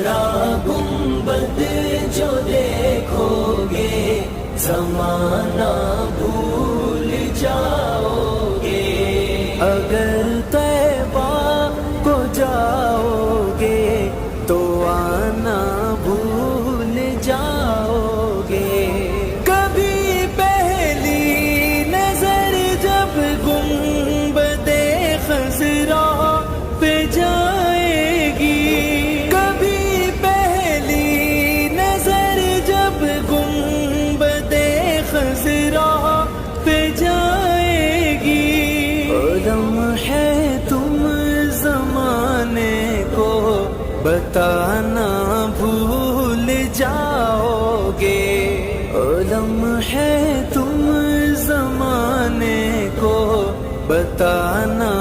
खरा गुंबद जो देखोगे ज़माना भूल जाओगे। अगर तैबा को जाओगे तो आना भूल जाओगे। कभी पहली नजर जब गुंबदे खज़रा पे जाएगी, कभी पहली नजर जब गुंबदे खज़रा पे जाएगी। लम्हे तुम ज़माने को बताना भूल जाओगे। लम्हे तुम ज़माने को बताना